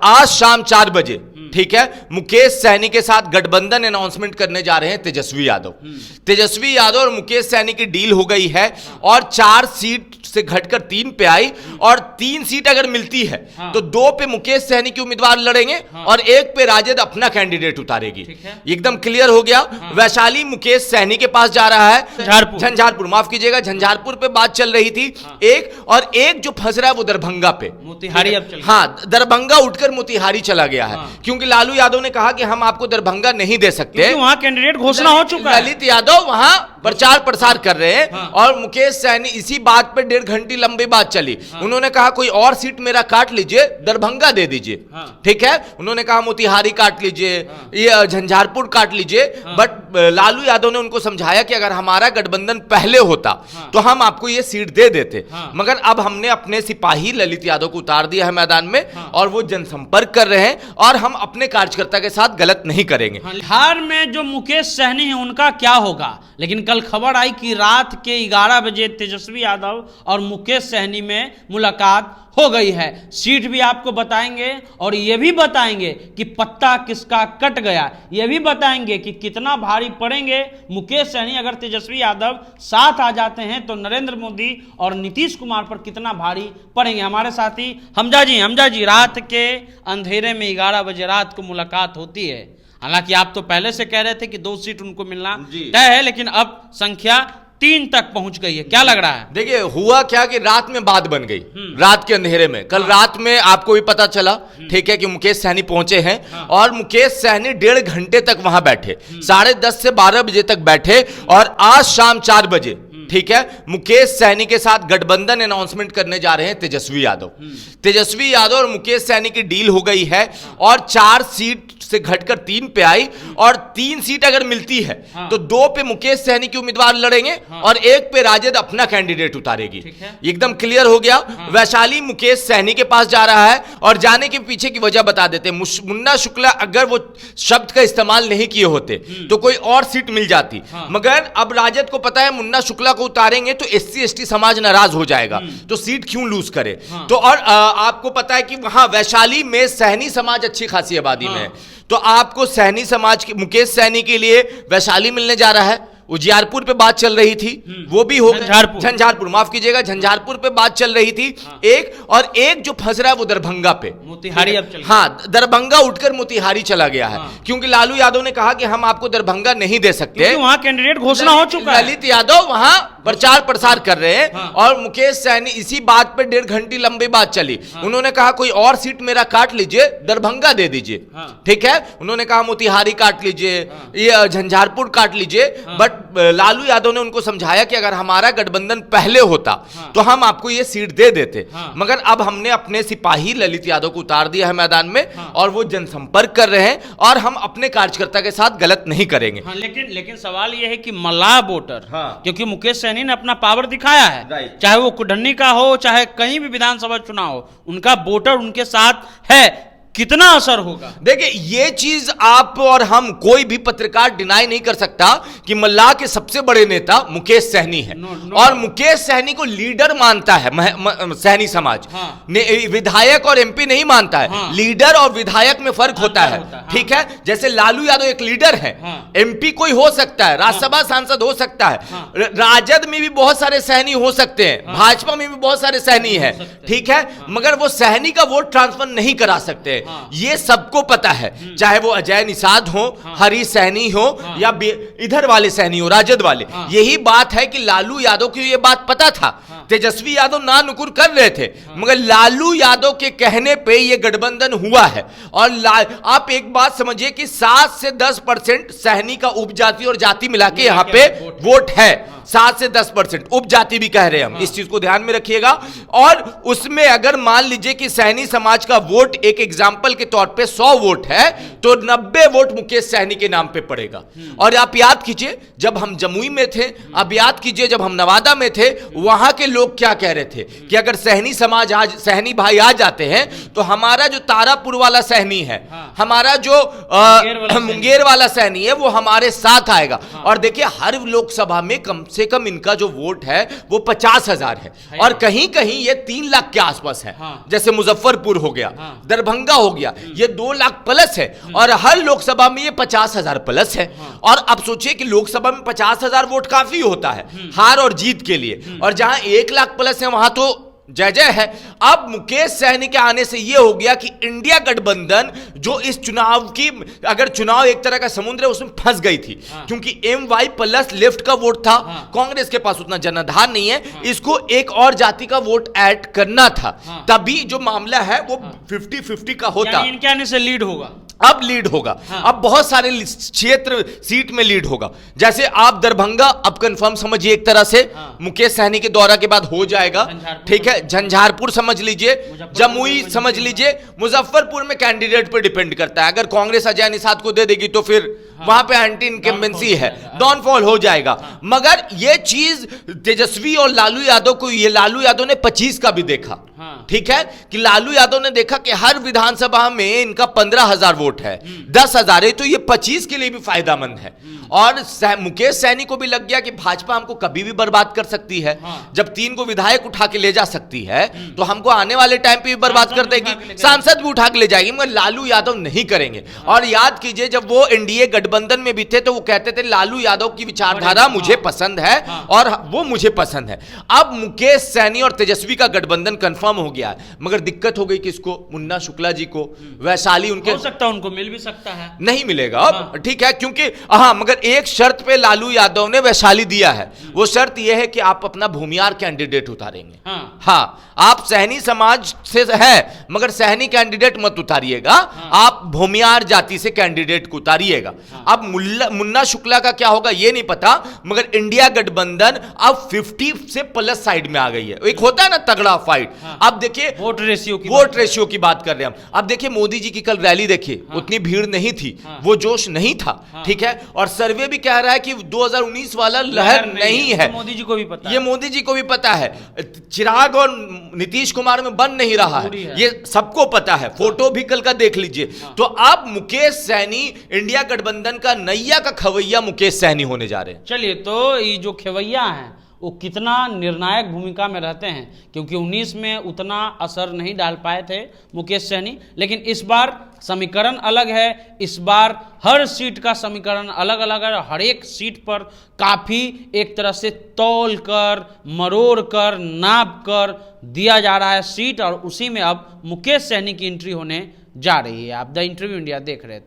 आज शाम 4 बजे ठीक है, मुकेश सहनी के साथ गठबंधन अनाउंसमेंट करने जा रहे हैं तेजस्वी यादव। तेजस्वी यादव और मुकेश सहनी की डील हो गई है और 4 सीट से घटकर 3 पे आई और 3 सीट अगर मिलती है तो 2 पे मुकेश सहनी के उम्मीदवार लड़ेंगे और 1 पे राजद अपना कैंडिडेट उतारेगी। एकदम क्लियर हो गया। वैशाली मुकेश सहनी के पास जा रहा है, झंझारपुर माफ कीजिएगा, झंझारपुर पे बात चल रही थी एक जो फंस रहा है वो दरभंगा पे, मोतिहारी। हाँ, दरभंगा उठकर मोतिहारी चला गया है क्योंकि लालू यादव ने कहा कि हम आपको दरभंगा नहीं दे सकते, वहां कैंडिडेट घोषणा हो चुका है। ललित यादव वहां प्रचार प्रसार कर रहे हैं और मुकेश सहनी इसी बात पे 1.5 घंटे लंबी बात चली। उन्होंने कहा कोई और सीट मेरा काट लीजिए, दरभंगा दे दीजिए। ठीक है, उन्होंने कहा मोतिहारी काट लीजिए, ये झंझारपुर काट लीजिए, बट लालू यादव ने उनको समझाया कि अगर हमारा गठबंधन पहले होता तो हम आपको ये सीट दे देते, मगर अब हमने अपने सिपाही ललित यादव को उतार दिया है मैदान में और वो जनसंपर्क कर रहे हैं और हम अपने कार्यकर्ता के साथ गलत नहीं करेंगे। बिहार में जो मुकेश सहनी है उनका क्या होगा, लेकिन कल खबर आई कि रात के 11 बजे तेजस्वी यादव और मुकेश सहनी में मुलाकात हो गई है। सीट भी आपको बताएंगे और यह भी बताएंगे कि पत्ता किसका कट गया, यह भी बताएंगे कि कितना भारी पड़ेंगे मुकेश सहनी अगर तेजस्वी यादव साथ आ जाते हैं तो नरेंद्र मोदी और नीतीश कुमार पर कितना भारी पड़ेंगे। हमारे साथी हमजा जी, रात के अंधेरे में 11 बजे रात को मुलाकात होती है। हालांकि आप तो पहले से कह रहे थे कि 2 सीट उनको मिलना तय है, लेकिन अब संख्या 3 तक पहुंच गई है, क्या लग रहा है? देखिए हुआ क्या कि रात में बात बन गई, रात के अंधेरे में। कल रात में आपको भी पता चला ठीक है कि मुकेश सहनी पहुंचे हैं और मुकेश सहनी 1.5 घंटे तक वहां बैठे, 10:30 से 12 बजे तक बैठे और आज शाम 4 बजे ठीक है, मुकेश सहनी के साथ गठबंधन अनाउंसमेंट करने जा रहे हैं तेजस्वी यादव। तेजस्वी यादव और मुकेश सहनी की डील हो गई है और 4 सीट से घटकर 3 पे आई और 3 सीट अगर मिलती है तो 2 पे मुकेश सहनी के उम्मीदवार लड़ेंगे और 1 पे राजद अपना कैंडिडेट उतारेगी। एकदम क्लियर हो गया। वैशाली मुकेश सहनी के पास जा रहा है और जाने के पीछे की वजह बता देते हैं। मुन्ना शुक्ला अगर वो शब्द का इस्तेमाल नहीं किए होते तो कोई और सीट मिल जाती, मगर अब राजद को पता है मुन्ना शुक्ला को उतारेंगे तो SC ST समाज नाराज हो जाएगा, तो सीट क्यों लूज करे। तो और आपको पता है कि वहां वैशाली में सहनी समाज अच्छी खासी आबादी में है, तो आपको सहनी समाज के मुकेश सहनी के लिए वैशाली मिलने जा रहा है। उजियारपुर पे बात चल रही थी, वो भी हो झंझारपुर माफ कीजिएगा, झंझारपुर पे बात चल रही थी एक जो फंस रहा है वो दरभंगा पे, मोतिहारी। हाँ, दरभंगा उठकर मोतिहारी चला गया है क्योंकि लालू यादव ने कहा कि हम आपको दरभंगा नहीं दे सकते, वहां कैंडिडेट घोषणा हो चुका है। ललित यादव वहां प्रचार प्रसार कर रहे हैं और मुकेश सहनी इसी बात पे 1.5 घंटे लंबी बात चली। उन्होंने कहा कोई और सीट मेरा काट लीजिए, दरभंगा दे दीजिए। ठीक है, उन्होंने कहा मोतिहारी काट लीजिए, ये झंझारपुर काट लीजिए, बट लालू यादव ने उनको समझाया कि अगर हमारा गठबंधन पहले होता तो हम आपको ये सीट दे देते, मगर अब हमने अपने सिपाही ललित यादव को उतार दिया है मैदान में और वो जनसंपर्क कर रहे हैं और हम अपने कार्यकर्ता के साथ गलत नहीं करेंगे। लेकिन सवाल यह है कि मल्लाह वोटर, क्योंकि मुकेश सहनी ने अपना पावर दिखाया है, चाहे वो कुडन्नी का हो चाहे कहीं भी विधानसभा चुनाव हो, उनका वोटर उनके साथ है, कितना असर होगा? देखिए ये चीज आप और हम कोई भी पत्रकार डिनाई नहीं कर सकता कि मल्लाह के सबसे बड़े नेता मुकेश सहनी है और मुकेश सहनी को लीडर मानता है सहनी समाज। विधायक और MP नहीं मानता है, लीडर और विधायक में फर्क होता है। ठीक है, जैसे लालू यादव एक लीडर है, MP कोई हो सकता है, राज्यसभा सांसद हो सकता है, राजद में भी बहुत सारे सहनी हो सकते हैं, भाजपा में भी बहुत सारे सहनी है। ठीक है, मगर वो सहनी का वोट ट्रांसफर नहीं करा सकते, ये सबको पता है, चाहे वो अजय निषाद हो, हरी सहनी हो या इधर वाले सहनी हो, राजद वाले। यही बात है कि लालू यादव को ये बात पता था, तेजस्वी यादव ना नुकुर कर रहे थे, मगर लालू यादव के कहने पे ये गठबंधन हुआ है। और आप एक बात समझिए कि 7 से 10% सहनी का उपजाति और जाति मिला के यहाँ पे वोट है, 7 से 10% उपजाति भी कह रहे हैं हम, इस चीज को ध्यान में रखिएगा। और उसमें अगर मान लीजिए कि सहनी समाज का वोट एक एग्जाम्पल के तौर पे 100 वोट है तो 90 वोट मुकेश सहनी के नाम पे पड़ेगा। और आप याद कीजिए जब हम जमुई में थे, आप याद कीजिए जब हम नवादा में थे, वहां के लोग क्या कह रहे थे कि अगर सहनी समाज आज सहनी भाई आ जाते हैं तो हमारा जो तारापुर वाला सहनी है, हमारा जो मुंगेर वाला सहनी है वो हमारे साथ आएगा। और देखिए हर लोकसभा में कम से कम इनका जो वोट है वो 50,000 है, और कहीं कहीं ये 3 लाख के आसपास है। जैसे मुजफ्फरपुर हो गया, दरभंगा हो गया, ये 2 लाख प्लस है, और हर लोकसभा में ये 50,000 प्लस है। और अब सोचिए कि लोकसभा में 50,000 वोट काफी होता है हार और जीत के लिए, और जहां 1 लाख प्लस है वहां तो जय जय है। अब मुकेश सहनी के आने से यह हो गया कि इंडिया गठबंधन जो इस चुनाव की, अगर चुनाव एक तरह का समुद्र है, उसमें फंस गई थी, क्योंकि MY प्लस लेफ्ट का वोट था, कांग्रेस के पास उतना जनाधार नहीं है, इसको एक और जाति का वोट ऐड करना था, तभी जो मामला है वो 50-50 का होता। इनके आने से लीड होगा, अब लीड होगा। अब बहुत सारे क्षेत्र सीट में लीड होगा। जैसे आप दरभंगा अब कंफर्म समझिए, एक तरह से मुकेश सहनी के दौरा के बाद हो जाएगा, ठीक है। झंझारपुर समझ लीजिए, जमुई समझ लीजिए, मुजफ्फरपुर में कैंडिडेट पर डिपेंड करता है। अगर कांग्रेस अजय निषाद को दे देगी तो फिर वहां पे एंटी इनकम्बेंसी है, डाउनफॉल हो जाएगा। मगर ये चीज तेजस्वी और लालू यादव को, ये लालू यादव ने 25 का भी देखा, ठीक है, कि लालू यादव ने देखा कि हर विधानसभा में इनका 15,000 वोट है, 10,000 है, तो ये 25 के लिए भी फायदेमंद है। और मुकेश सहनी को भी लग गया कि भाजपा हमको कभी भी बर्बाद कर सकती है। जब 3 को विधायक उठा के ले जा सकती है तो हमको आने वाले टाइम पे भी बर्बाद कर देगी, सांसद भी उठा के ले जाएगी, मगर लालू यादव नहीं करेंगे। और याद कीजिए, जब वो एनडीए गठबंधन में भी थे तो वो कहते थे लालू यादव की विचारधारा मुझे पसंद है और वो मुझे पसंद है। अब मुकेश सहनी और तेजस्वी का गठबंधन कंफर्म हो गया है, मगर दिक्कत हो गई किसको? मुन्ना शुक्ला जी को। वैशाली उनके हो सकता है उनको मिल भी सकता है, नहीं मिलेगा अब, ठीक है, क्योंकि हाँ, मगर एक शर्त पे लालू यादव ने वैशाली दिया है, वो शर्त यह है कि आप अपना भूमियार कैंडिडेट उतारेंगे। हाँ, आप सहनी समाज से है मगर सहनी कैंडिडेट मत उतारिएगा, आप भूमियार जाति से कैंडिडेट को उतारिएगा। अब मुन्ना शुक्ला का क्या होगा ये नहीं पता, मगर इंडिया गठबंधन अब 50 से प्लस साइड में आ गई है। एक होता है ना तगड़ा फाइट। अब देखिए वोट रेशियो की बात कर रहे हैं हम। अब देखिए मोदी जी की कल रैली देखिए, उतनी भीड़ नहीं थी, वो जोश नहीं था, ठीक है। और सर्वे भी कह रहा है कि 2019 वाला लहर नहीं है। मोदी जी को भी पता है, ये मोदी जी को भी पता है। चिराग और नीतीश कुमार में बन नहीं रहा है, ये सबको पता है, फोटो भी कल का देख लीजिए। तो अब मुकेश सहनी इंडिया गठबंधन का नैया का खवैया मुकेश सहनी होने जा रहे हैं। चलिए, तो ये जो खवैया हैं वो कितना निर्णायक भूमिका में रहते हैं, क्योंकि 19 में उतना असर नहीं डाल पाए थे मुकेश सहनी, लेकिन इस बार समीकरण अलग है। इस बार हर सीट का समीकरण अलग अलग है, हर एक सीट पर काफ़ी एक तरह से तौल कर, मरोड़ कर, नाप कर दिया जा रहा है सीट, और उसी में अब मुकेश सहनी की एंट्री होने जा रही है। आप द इंटरव्यू इंडिया देख रहे थे।